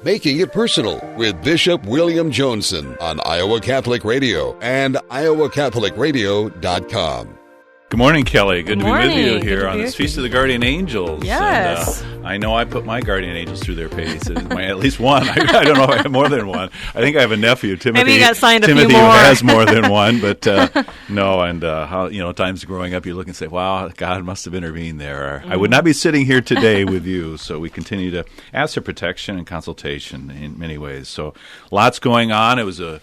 Making It Personal with Bishop William Joensen on Iowa Catholic Radio and iowacatholicradio.com. Good morning, Kelly. Good to be with you here Good on this Feast of the Guardian Angels. Yes. And, I know I put my guardian angels through their paces. At least one. I don't know if I have more than one. I think I have a nephew, Timothy. Maybe you got signed a Timothy few more. Who has more than one, but no. And how times growing up, you look and say, "Wow, God must have intervened there." I would not be sitting here today with you. So we continue to ask for protection and consultation in many ways. So lots going on. It was a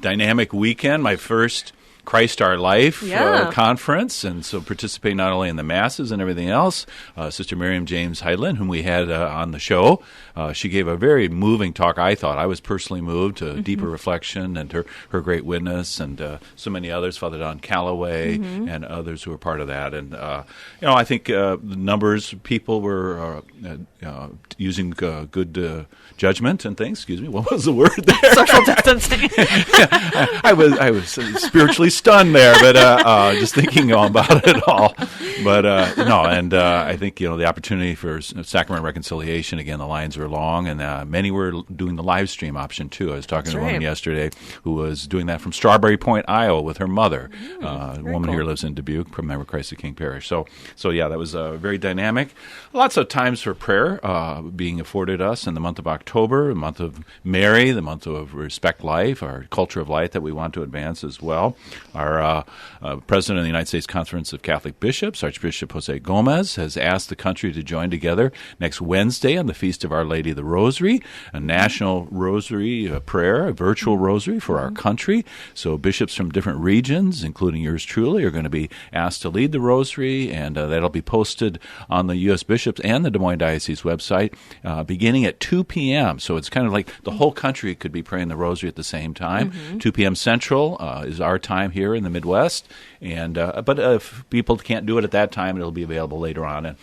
dynamic weekend. My first Christ Our Life conference, and so participate not only in the masses and everything else. Sister Miriam James Heidland, whom we had on the show, she gave a very moving talk. I thought I was personally moved to deeper reflection and her great witness, and so many others, Father Don Calloway and others who were part of that. And I think the numbers, people were using good judgment and things. Excuse me, what was the word there? Social distancing. I was spiritually stunned there, but just thinking about it all. But I think the opportunity for sacrament reconciliation, again, the lines are long, and many were doing the live stream option too. I was talking to a woman yesterday who was doing that from Strawberry Point, Iowa, with her mother. A woman here lives in Dubuque, from Member Christ the King Parish. So yeah, that was very dynamic. Lots of times for prayer being afforded us in the month of October, the month of Mary, the month of Respect Life, our culture of light that we want to advance as well. Our president of the United States Conference of Catholic Bishops, Archbishop Jose Gomez, has asked the country to join together next Wednesday on the Feast of Our Lady of the Rosary, a national rosary prayer, a virtual rosary for our country. So bishops from different regions, including yours truly, are going to be asked to lead the rosary, and that'll be posted on the U.S. Bishops and the Des Moines Diocese website beginning at 2 p.m. So it's kind of like the whole country could be praying the rosary at the same time. 2 p.m. Central is our time here in the Midwest, and but if people can't do it at that time, it'll be available later on. And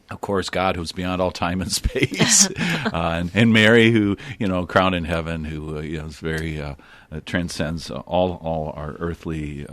of course, God, who's beyond all time and space, and Mary, who crowned in heaven, who is very transcends all our earthly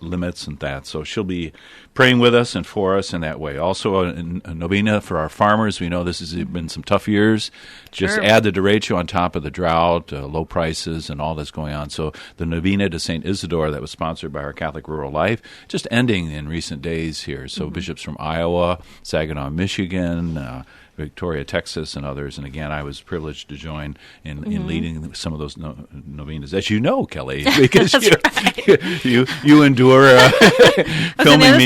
limits and that. So she'll be praying with us and for us in that way. Also, a novena for our farmers. We know this has been some tough years. Just add the derecho on top of the drought, low prices, and all that's going on. So the novena to St. Isidore that was sponsored by our Catholic Rural Life, just ending in recent days here. So bishops from Iowa, Saginaw, Michigan, Victoria, Texas, and others. And again, I was privileged to join in leading some of those novenas, as you know, Kelly, because you endure filming me.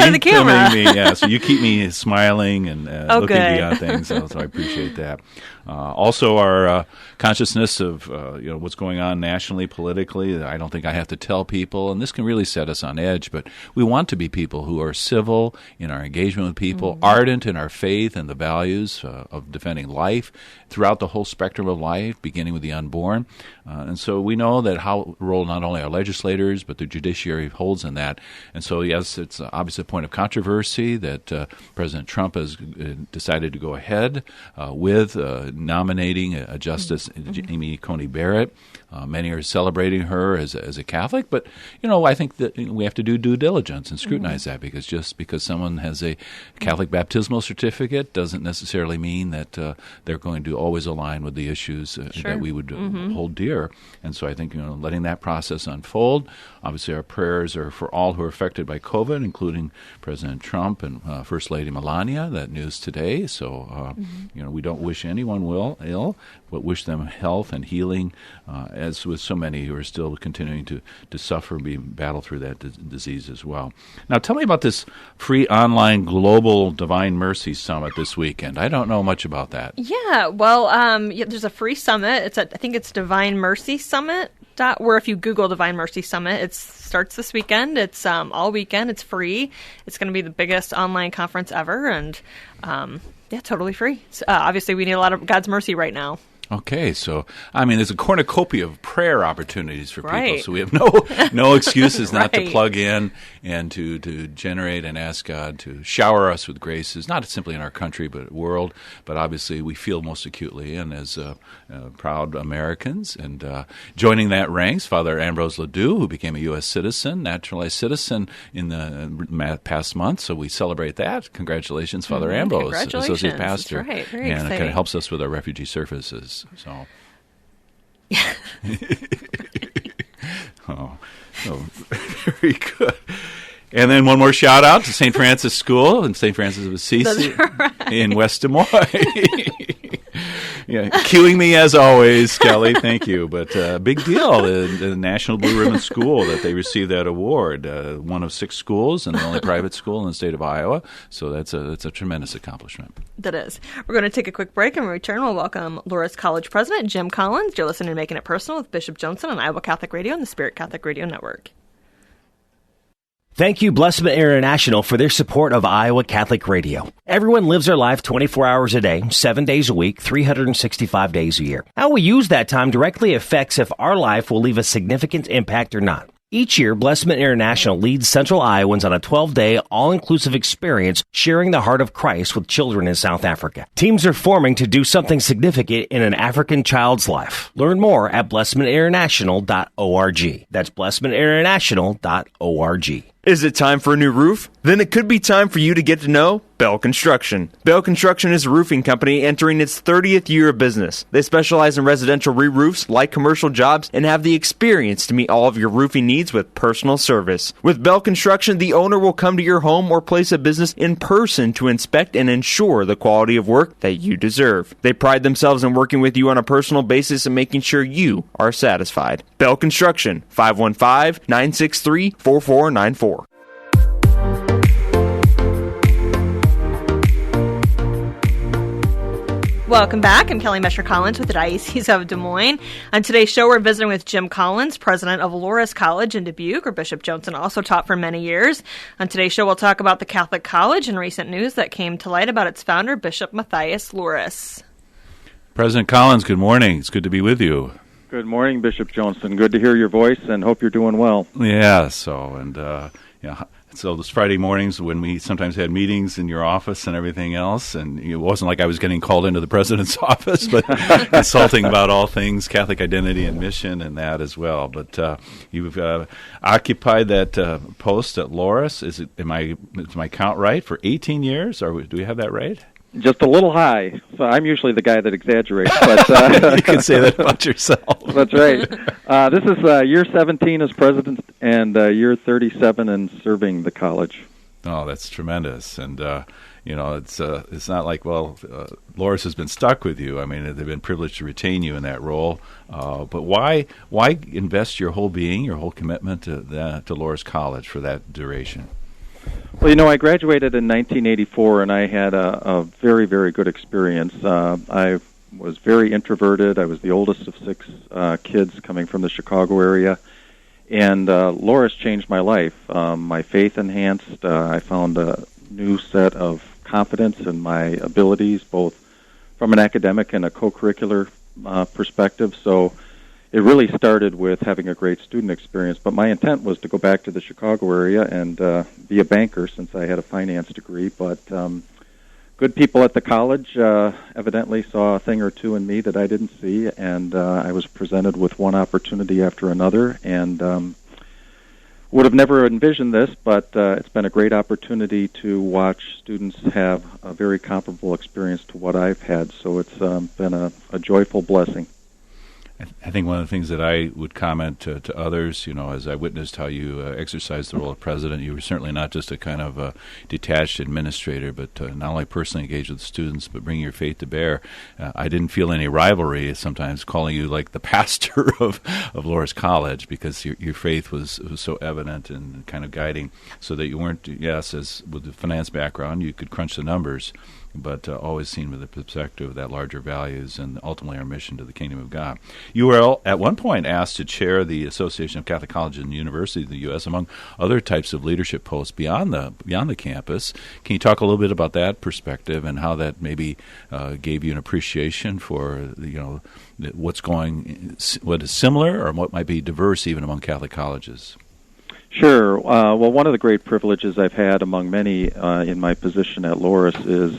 Yeah, so you keep me smiling and looking beyond things. So I appreciate that. Also, our consciousness of what's going on nationally, politically. I don't think I have to tell people, and this can really set us on edge. But we want to be people who are civil in our engagement with people, ardent in our faith and the values of defending life throughout the whole spectrum of life, beginning with the unborn. And so we know that how role not only our legislators, but the judiciary holds in that. And so, yes, it's obviously a point of controversy that President Trump has decided to go ahead with nominating a Justice Amy Coney Barrett. Many are celebrating her as a Catholic, but I think that we have to do due diligence and scrutinize that, because just because someone has a Catholic baptismal certificate doesn't necessarily mean that they're going to always align with the issues that we would hold dear. And so I think letting that process unfold. Obviously, our prayers are for all who are affected by COVID, including President Trump and First Lady Melania. That news today. So we don't wish anyone ill, but wish them health and healing, as with so many who are still continuing to suffer and battle through that disease as well. Now, tell me about this free online global Divine Mercy Summit this weekend. I don't know much about that. Yeah, well, there's a free summit. I think it's Divine Mercy Summit. Where if you Google Divine Mercy Summit, it starts this weekend. It's all weekend. It's free. It's going to be the biggest online conference ever, and totally free. Obviously, we need a lot of God's mercy right now. Okay, so there's a cornucopia of prayer opportunities for people, so we have no excuses not to plug in and to generate and ask God to shower us with graces, not simply in our country but world. But obviously, we feel most acutely, and as proud Americans, and joining that ranks Father Ambrose Ledoux, who became a U.S. citizen, naturalized citizen in the past month. So we celebrate that. Congratulations, Father Ambrose, Congratulations. Associate Pastor, That's right. Very and exciting. it kind of helps us with our refugee services. campus. So. Oh, very good. And then one more shout out to St. Francis School and St. Francis of Assisi in West Des Moines. Yeah, cueing me as always, Kelly. Thank you. But big deal, the National Blue Ribbon School that they received that award. One of 6 schools and the only private school in the state of Iowa. So that's a tremendous accomplishment. That is. We're going to take a quick break, and when we return, we'll welcome Loras College President Jim Collins. You're listening to Making It Personal with Bishop Joensen on Iowa Catholic Radio and the Spirit Catholic Radio Network. Thank you, Blessman International, for their support of Iowa Catholic Radio. Everyone lives their life 24 hours a day, 7 days a week, 365 days a year. How we use that time directly affects if our life will leave a significant impact or not. Each year, Blessman International leads Central Iowans on a 12-day, all-inclusive experience sharing the heart of Christ with children in South Africa. Teams are forming to do something significant in an African child's life. Learn more at blessmaninternational.org. That's blessmaninternational.org. Is it time for a new roof? Then it could be time for you to get to know Bell Construction. Bell Construction is a roofing company entering its 30th year of business. They specialize in residential re-roofs, light commercial jobs, and have the experience to meet all of your roofing needs with personal service. With Bell Construction, the owner will come to your home or place of business in person to inspect and ensure the quality of work that you deserve. They pride themselves in working with you on a personal basis and making sure you are satisfied. Bell Construction, 515-963-4494. Welcome back. I'm Kelly Mesher-Collins with the Diocese of Des Moines. On today's show, we're visiting with Jim Collins, president of Loras College in Dubuque, where Bishop Joensen also taught for many years. On today's show, we'll talk about the Catholic College and recent news that came to light about its founder, Bishop Matthias Loras. President Collins, good morning. It's good to be with you. Good morning, Bishop Joensen. Good to hear your voice, and hope you're doing well. Yeah, so those Friday mornings when we sometimes had meetings in your office and everything else, and it wasn't like I was getting called into the president's office, but consulting about all things Catholic identity and mission and that as well. But you've occupied that post at Loras. Is my count right, for 18 years? Or do we have that right? Just a little high. So I'm usually the guy that exaggerates. But you can say that about yourself. That's right. This is year 17 as president and year 37 in serving the college. Oh, that's tremendous. And, it's not like, Loras has been stuck with you. I mean, they've been privileged to retain you in that role. But why invest your whole being, your whole commitment to Loras College for that duration? Well, I graduated in 1984, and I had a very, very good experience. I was very introverted. I was the oldest of 6 kids coming from the Chicago area, and Loras changed my life. My faith enhanced. I found a new set of confidence in my abilities, both from an academic and a co-curricular perspective. So it really started with having a great student experience, but my intent was to go back to the Chicago area and be a banker since I had a finance degree. But good people at the college evidently saw a thing or two in me that I didn't see, and I was presented with one opportunity after another, and would have never envisioned this, but it's been a great opportunity to watch students have a very comparable experience to what I've had, so it's been a joyful blessing. I think one of the things that I would comment to others, as I witnessed how you exercised the role of president, you were certainly not just a kind of detached administrator, but not only personally engaged with students, but bringing your faith to bear. I didn't feel any rivalry, sometimes calling you like the pastor of Loras College, because your faith was so evident and kind of guiding, so that you weren't, as with the finance background, you could crunch the numbers, but always seen with the perspective of that larger values and ultimately our mission to the kingdom of God. You were at one point asked to chair the Association of Catholic Colleges and Universities in the U.S., among other types of leadership posts beyond the campus. Can you talk a little bit about that perspective and how that maybe gave you an appreciation for what is similar or what might be diverse even among Catholic colleges? Sure. Well, one of the great privileges I've had among many in my position at Loras is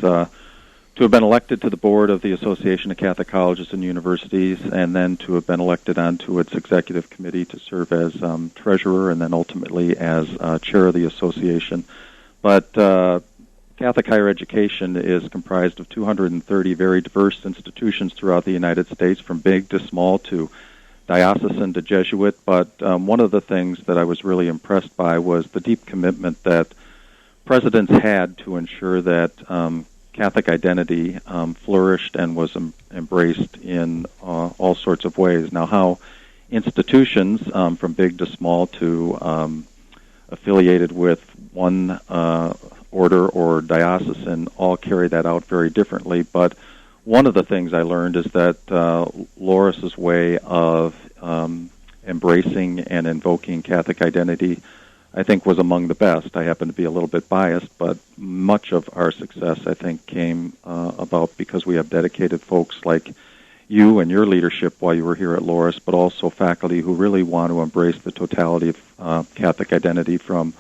to have been elected to the board of the Association of Catholic Colleges and Universities, and then to have been elected onto its executive committee to serve as treasurer and then ultimately as chair of the association. But Catholic higher education is comprised of 230 very diverse institutions throughout the United States, from big to small to diocesan to Jesuit. But one of the things that I was really impressed by was the deep commitment that presidents had to ensure that Catholic identity flourished and was embraced in all sorts of ways. Now, how institutions, from big to small to affiliated with one order or diocesan, all carry that out very differently. But one of the things I learned is that Loras' way of embracing and invoking Catholic identity, I think, was among the best. I happen to be a little bit biased, but much of our success, I think, came about because we have dedicated folks like you and your leadership while you were here at Loras, but also faculty who really want to embrace the totality of Catholic identity, from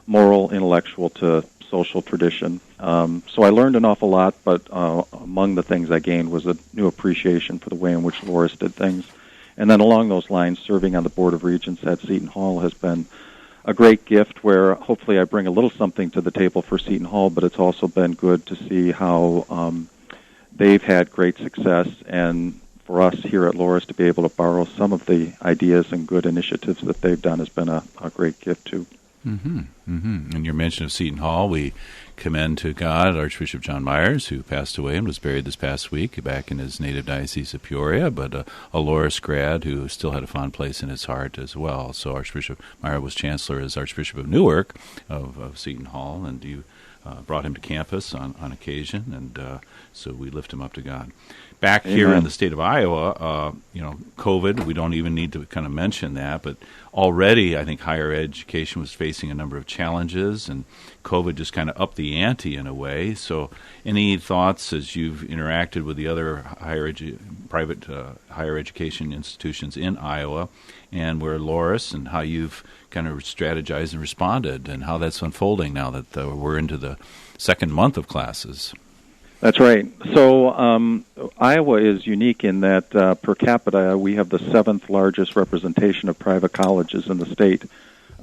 moral, intellectual to social tradition. So I learned an awful lot, but among the things I gained was a new appreciation for the way in which Loras did things. And then along those lines, serving on the Board of Regents at Seton Hall has been a great gift, where hopefully I bring a little something to the table for Seton Hall, but it's also been good to see how they've had great success, and for us here at Loras to be able to borrow some of the ideas and good initiatives that they've done has been a great gift too. Mm-hmm. Mm-hmm. And your mention of Seton Hall, we commend to God Archbishop John Myers, who passed away and was buried this past week back in his native diocese of Peoria, but a Loras grad who still had a fond place in his heart as well. So Archbishop Myers was Chancellor as Archbishop of Newark of Seton Hall, and you brought him to campus on occasion, and so we lift him up to God. Back here in the state of Iowa, COVID, we don't even need to kind of mention that, but already I think higher education was facing a number of challenges, and COVID just kind of upped the ante in a way. So any thoughts as you've interacted with the other private higher education institutions in Iowa, and where Loras, and how you've kind of strategized and responded, and how that's unfolding now that we're into the second month of classes? That's right. So Iowa is unique in that per capita we have the seventh largest representation of private colleges in the state.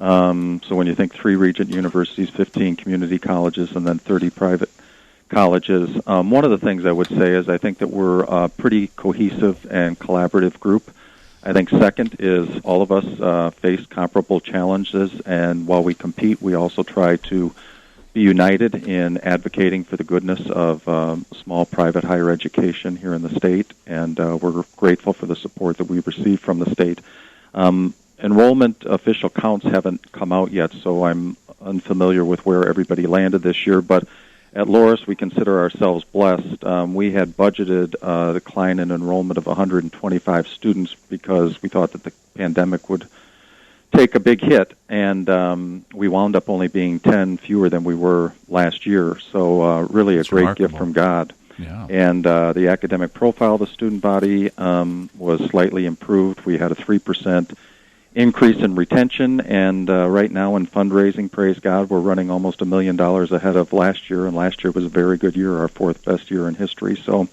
So when you think 3 regent universities, 15 community colleges, and then 30 private colleges, one of the things I would say is I think that we're a pretty cohesive and collaborative group. I think second is all of us face comparable challenges, and while we compete, we also try to be united in advocating for the goodness of small private higher education here in the state, and we're grateful for the support that we receive from the state. Enrollment official counts haven't come out yet, so I'm unfamiliar with where everybody landed this year, but at Loras we consider ourselves blessed. We had budgeted a decline in enrollment of 125 students because we thought that the pandemic would take a big hit, and we wound up only being 10 fewer than we were last year. So really a great gift from God. Yeah. And the academic profile of the student body was slightly improved. We had a 3% increase in retention, and right now in fundraising, praise God, we're running almost $1 million ahead of last year, and last year was a very good year, our 4th best year in history. So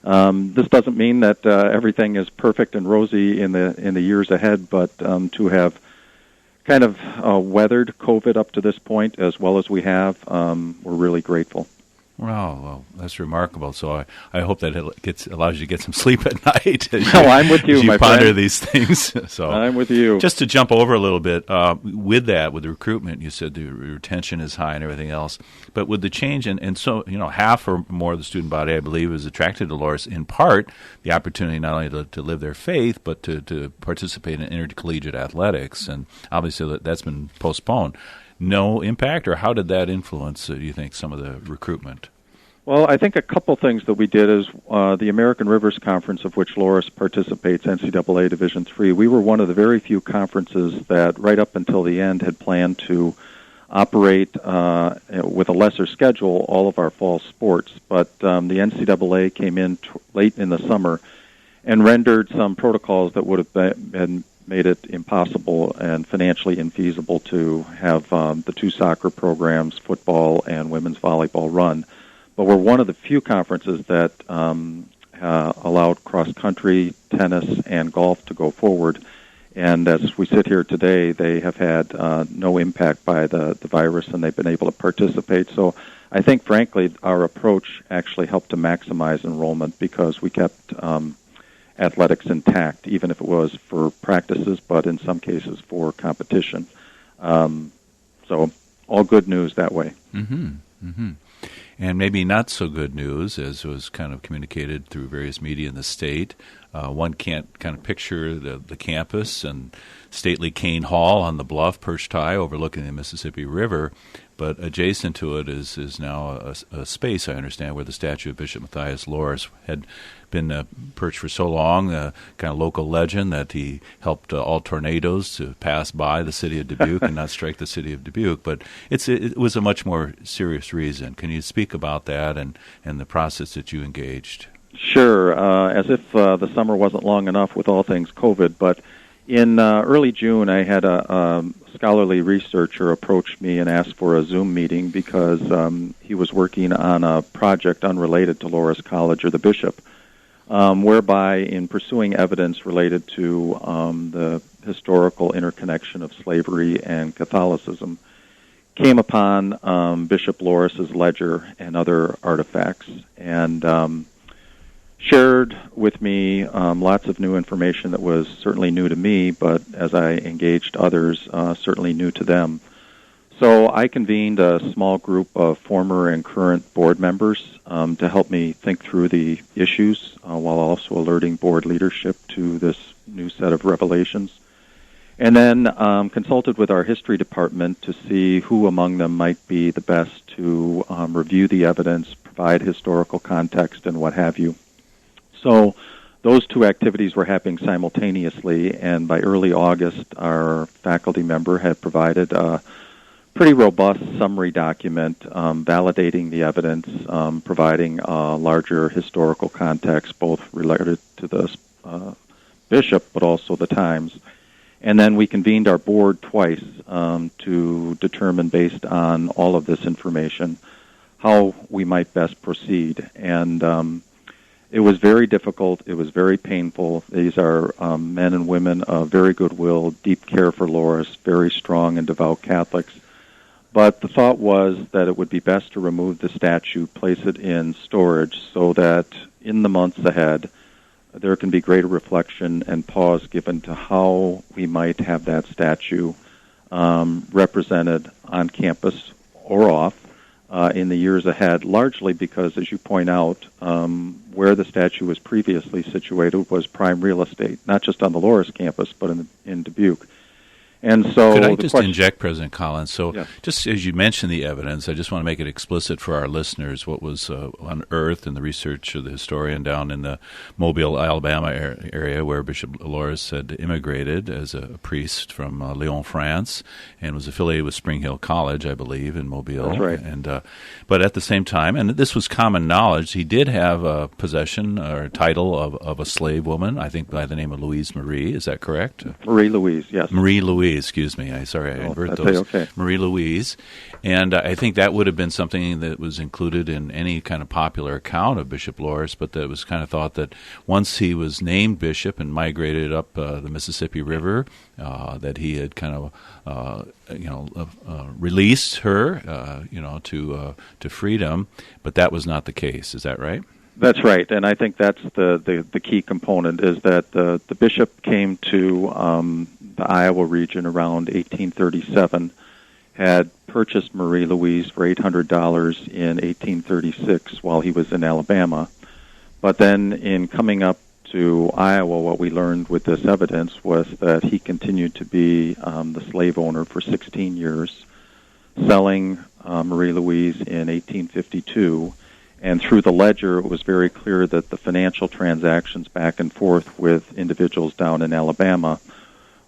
this doesn't mean that everything is perfect and rosy in the years ahead, but to have kind of weathered COVID up to this point as well as we have, we're really grateful. Well, that's remarkable. So I hope that it allows you to get some sleep at night. I'm with you, as you my ponder friend. these things. So I'm with you. Just to jump over a little bit, with the recruitment, you said the retention is high and everything else. But with the change, and so half or more of the student body, I believe, is attracted to Loras, in part the opportunity not only to live their faith, but to participate in intercollegiate athletics. And obviously that's been postponed. No impact, or how did that influence, do you think, some of the recruitment? Well, I think a couple things that we did is the American Rivers Conference, of which Loras participates, NCAA Division III, we were one of the very few conferences that right up until the end had planned to operate with a lesser schedule all of our fall sports. But the NCAA came in late in the summer and rendered some protocols that would have been made it impossible and financially infeasible to have the 2 soccer programs, football and women's volleyball, run. But we're one of the few conferences that allowed cross-country, tennis, and golf to go forward. And as we sit here today, they have had no impact by the virus, and they've been able to participate. So I think, frankly, our approach actually helped to maximize enrollment because we kept athletics intact, even if it was for practices, but in some cases for competition. So all good news that way. Mm-hmm. Mm-hmm. And maybe not so good news, as was kind of communicated through various media in the state. One can't kind of picture the campus and stately Kane Hall on the bluff perched high overlooking the Mississippi River, but adjacent to it is now a space, I understand, where the statue of Bishop Matthias Loras had been perched for so long, kind of local legend that he helped all tornadoes to pass by the city of Dubuque and not strike the city of Dubuque. But it was a much more serious reason. Can you speak about that and the process that you engaged? Sure. As if the summer wasn't long enough with all things COVID, but in early June, I had a scholarly researcher approach me and ask for a Zoom meeting because he was working on a project unrelated to Loras College or the bishop, whereby in pursuing evidence related to the historical interconnection of slavery and Catholicism, came upon Bishop Loras's ledger and other artifacts, and shared with me lots of new information that was certainly new to me, but as I engaged others, certainly new to them. So I convened a small group of former and current board members to help me think through the issues while also alerting board leadership to this new set of revelations. And then consulted with our history department to see who among them might be the best to review the evidence, provide historical context, and what have you. So those two activities were happening simultaneously, and by early August, our faculty member had provided a pretty robust summary document validating the evidence, providing a larger historical context, both related to the bishop but also the times. And then we convened our board twice to determine, based on all of this information, how we might best proceed. And it was very difficult. It was very painful. These are men and women of very goodwill, deep care for Loras, very strong and devout Catholics. But the thought was that it would be best to remove the statue, place it in storage, so that in the months ahead there can be greater reflection and pause given to how we might have that statue represented on campus or off in the years ahead, largely because, as you point out, where the statue was previously situated was prime real estate, not just on the Loras campus, but in Dubuque. And so, could I just inject, President Collins? So, yes. Just as you mentioned the evidence, I just want to make it explicit for our listeners what was unearthed in the research of the historian down in the Mobile, Alabama area, where Bishop Loras had immigrated as a priest from Lyon, France, and was affiliated with Spring Hill College, I believe, in Mobile. That's right. And but at the same time, and this was common knowledge, he did have a possession or title of a slave woman, I think by the name of Louise Marie. Is that correct? Marie Louise, yes. Marie Louise. Excuse me. I invert those. Okay. Marie Louise. And I think that would have been something that was included in any kind of popular account of Bishop Loras, but that was kind of thought that once he was named bishop and migrated up the Mississippi River, that he had kind of, released her, to freedom, but that was not the case. Is that right? That's right, and I think that's the key component, is that the bishop came to the Iowa region around 1837, had purchased Marie Louise for $800 in 1836 while he was in Alabama. But then in coming up to Iowa, what we learned with this evidence was that he continued to be the slave owner for 16 years, selling Marie Louise in 1852. And through the ledger, it was very clear that the financial transactions back and forth with individuals down in Alabama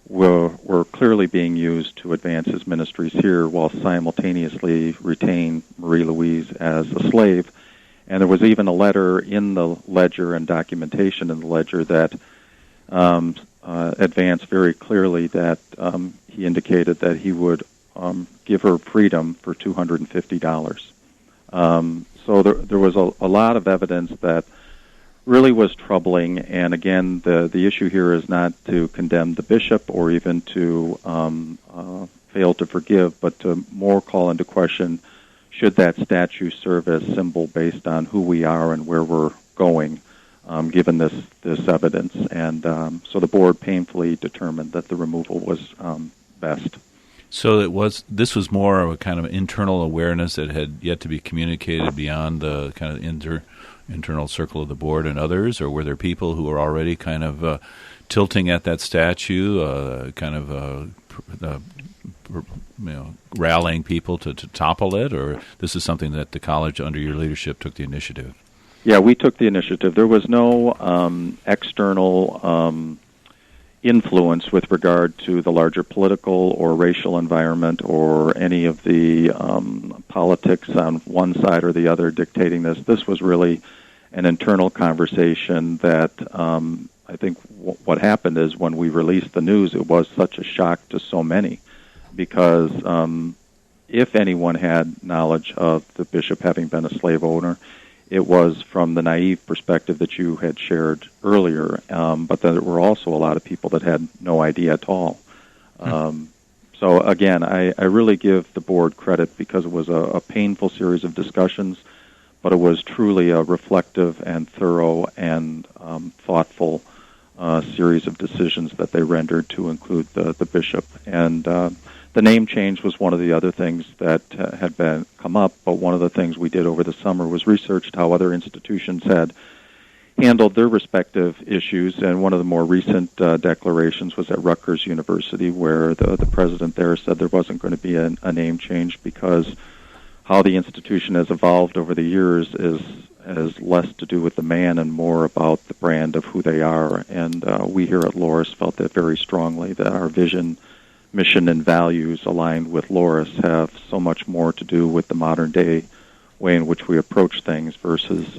were clearly being used to advance his ministries here while simultaneously retain Marie Louise as a slave. And there was even a letter in the ledger and documentation in the ledger that advanced very clearly that he indicated that he would give her freedom for $250. So there was a lot of evidence that really was troubling, and again, the issue here is not to condemn the bishop or even to fail to forgive, but to more call into question, should that statue serve as symbol based on who we are and where we're going, given this evidence. And so the board painfully determined that the removal was best. So this was more of a kind of internal awareness that had yet to be communicated beyond the kind of internal circle of the board and others, or were there people who were already kind of tilting at that statue, rallying people to topple it, or this is something that the college under your leadership took the initiative? Yeah, we took the initiative. There was no external influence with regard to the larger political or racial environment or any of the politics on one side or the other dictating this. This was really an internal conversation that I think what happened is when we released the news, it was such a shock to so many because if anyone had knowledge of the bishop having been a slave owner, it was from the naive perspective that you had shared earlier, but there were also a lot of people that had no idea at all. So again, I really give the board credit because it was a painful series of discussions, but it was truly a reflective and thorough and thoughtful series of decisions that they rendered to include the bishop. And the name change was one of the other things that had come up, but one of the things we did over the summer was researched how other institutions had handled their respective issues, and one of the more recent declarations was at Rutgers University, where the president there said there wasn't going to be a name change because how the institution has evolved over the years has less to do with the man and more about the brand of who they are. And we here at Loras felt that very strongly, that our vision, mission, and values aligned with Loras have so much more to do with the modern-day way in which we approach things versus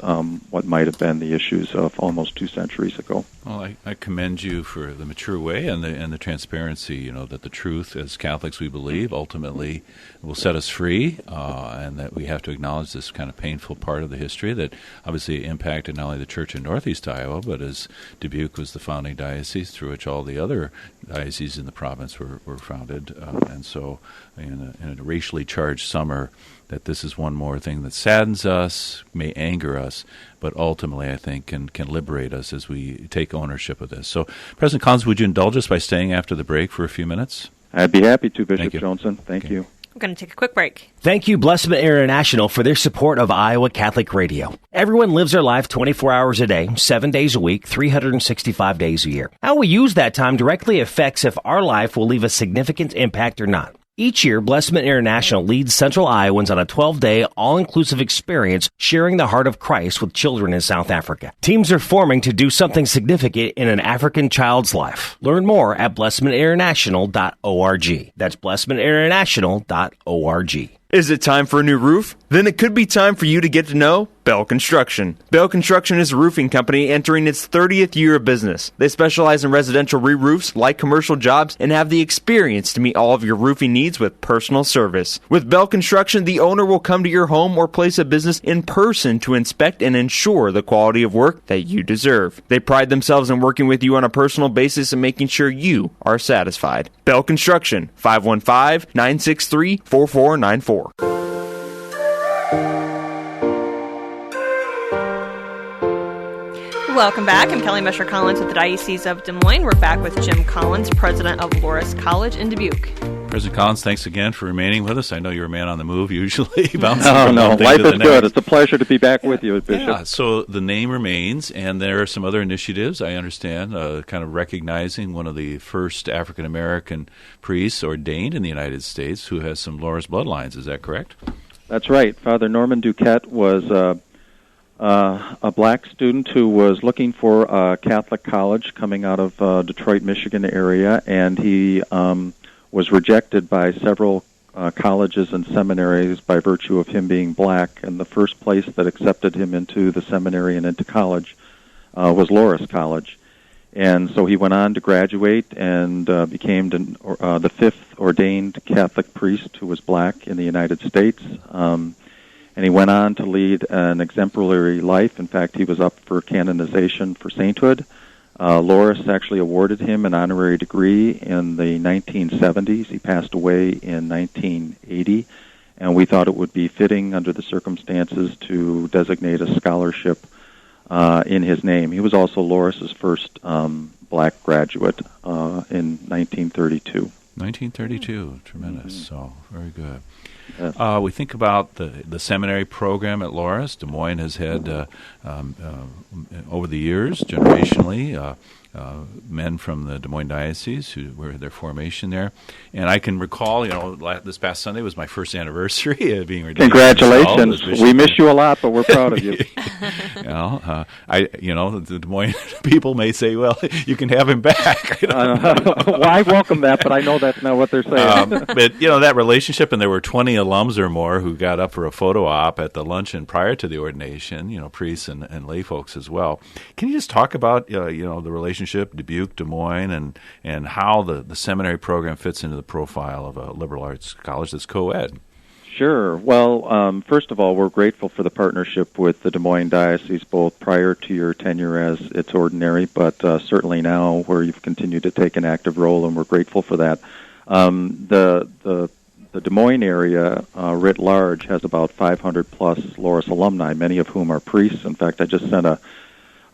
what might have been the issues of almost 2 centuries ago. Well, I commend you for the mature way and the transparency, that the truth, as Catholics we believe, ultimately will set us free, and that we have to acknowledge this kind of painful part of the history that obviously impacted not only the church in Northeast Iowa, but as Dubuque was the founding diocese through which all the other dioceses in the province were founded. And so in a racially charged summer, that this is one more thing that saddens us, may anger us, but ultimately I think can liberate us as we take ownership of this. So, President Collins, would you indulge us by staying after the break for a few minutes? I'd be happy to, Bishop Joensen. Thank you. We're going to take a quick break. Thank you, Blessman International, for their support of Iowa Catholic Radio. Everyone lives their life 24 hours a day, 7 days a week, 365 days a year. How we use that time directly affects if our life will leave a significant impact or not. Each year, Blessman International leads Central Iowans on a 12-day, all-inclusive experience sharing the heart of Christ with children in South Africa. Teams are forming to do something significant in an African child's life. Learn more at blessmaninternational.org. That's blessmaninternational.org. Is it time for a new roof? Then it could be time for you to get to know Bell Construction. Bell Construction is a roofing company entering its 30th year of business. They specialize in residential re-roofs, light commercial jobs, and have the experience to meet all of your roofing needs with personal service. With Bell Construction, the owner will come to your home or place of business in person to inspect and ensure the quality of work that you deserve. They pride themselves in working with you on a personal basis and making sure you are satisfied. Bell Construction, 515-963-4494. Welcome back. I'm Kelly Mesher Collins with the Diocese of Des Moines. We're back with Jim Collins, president of Loras College in Dubuque. President Collins, thanks again for remaining with us. I know you're a man on the move usually. No, life is good. It's a pleasure to be back with you, Bishop. Yeah, so the name remains, and there are some other initiatives, I understand, kind of recognizing one of the first African-American priests ordained in the United States who has some Loras bloodlines. Is that correct? That's right. Father Norman Duquette was a black student who was looking for a Catholic college coming out of Detroit, Michigan area, and he was rejected by several colleges and seminaries by virtue of him being black, and the first place that accepted him into the seminary and into college was Loras College. And so he went on to graduate and became the fifth ordained Catholic priest who was black in the United States. And he went on to lead an exemplary life. In fact, he was up for canonization for sainthood. Loras actually awarded him an honorary degree in the 1970s. He passed away in 1980. and we thought it would be fitting under the circumstances to designate a scholarship in his name. He was also Loras' first black graduate in 1932. 1932, tremendous. So very good. Yes. We think about the seminary program at Loras. Des Moines has had, over the years, generationally, men from the Des Moines Diocese who were their formation there. And I can recall, this past Sunday was my first anniversary of being ordained. Congratulations. We miss you a lot, but we're proud of you. The Des Moines people may say, well, you can have him back. Well, I welcome that, but I know that's not what they're saying. But, that relationship, and there were 20 alums or more who got up for a photo op at the luncheon prior to the ordination, priests and lay folks as well. Can you just talk about, the relationship, Dubuque, Des Moines, and how the seminary program fits into the profile of a liberal arts college that's co-ed? Sure. Well, first of all, we're grateful for the partnership with the Des Moines Diocese, both prior to your tenure as its ordinary, but certainly now where you've continued to take an active role, and we're grateful for that. The Des Moines area, writ large, has about 500-plus Loras alumni, many of whom are priests. In fact, I just sent a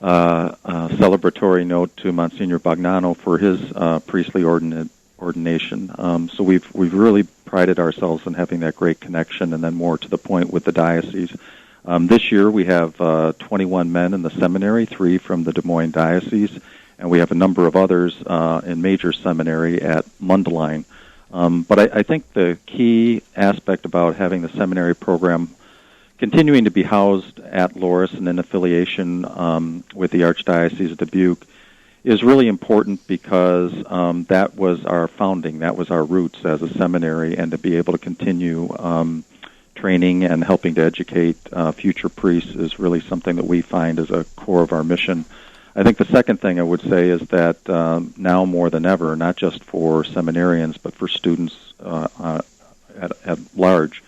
celebratory note to Monsignor Bagnano for his priestly ordination. So we've really prided ourselves in having that great connection, and then more to the point with the diocese. This year we have 21 men in the seminary, 3 from the Des Moines Diocese, and we have a number of others in major seminary at Mundelein. But I think the key aspect about having the seminary program continuing to be housed at Loras and in affiliation with the Archdiocese of Dubuque is really important because that was our founding, that was our roots as a seminary, and to be able to continue training and helping to educate future priests is really something that we find as a core of our mission. I think the second thing I would say is that now more than ever, not just for seminarians, but for students at large,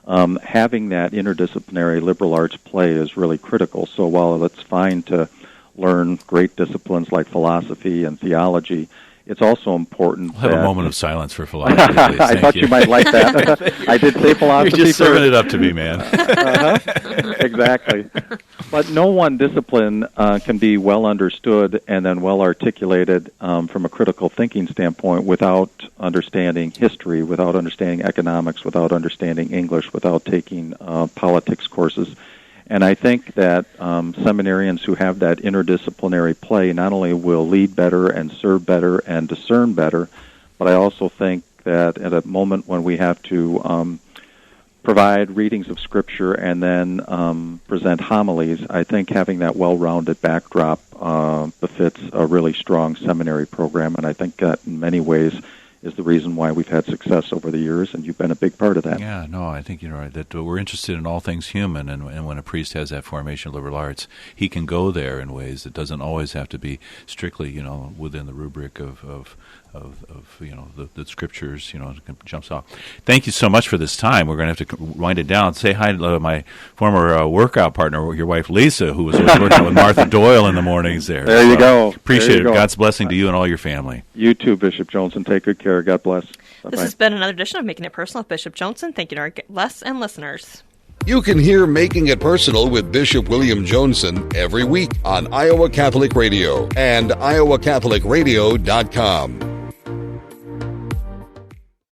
having that interdisciplinary liberal arts play is really critical. So while it's fine to learn great disciplines like philosophy and theology, it's also important We'll have a moment of silence for philosophy, please. I thought you might like that. I did say philosophy. You're just serving it up to me, man. Exactly. But no one discipline can be well understood and then well articulated from a critical thinking standpoint without understanding history, without understanding economics, without understanding English, without taking politics courses. And I think that seminarians who have that interdisciplinary play not only will lead better and serve better and discern better, but I also think that at a moment when we have to provide readings of Scripture and then present homilies, I think having that well-rounded backdrop befits a really strong seminary program, and I think that in many ways is the reason why we've had success over the years, and you've been a big part of that. Yeah, no, I think you're right, that we're interested in all things human, and when a priest has that formation of liberal arts, he can go there in ways that doesn't always have to be strictly, within the rubric of the Scriptures, jumps off. Thank you so much for this time. We're going to have to wind it down. Say hi to my former workout partner, your wife Lisa, who was working out with Martha Doyle in the mornings there. There you go. Appreciate it. God's blessing to you and all your family. You too, Bishop Joensen. Take good care. God bless. Bye-bye. This has been another edition of Making It Personal with Bishop Joensen. Thank you to our guests and listeners. You can hear Making It Personal with Bishop William Joensen every week on Iowa Catholic Radio and iowacatholicradio.com.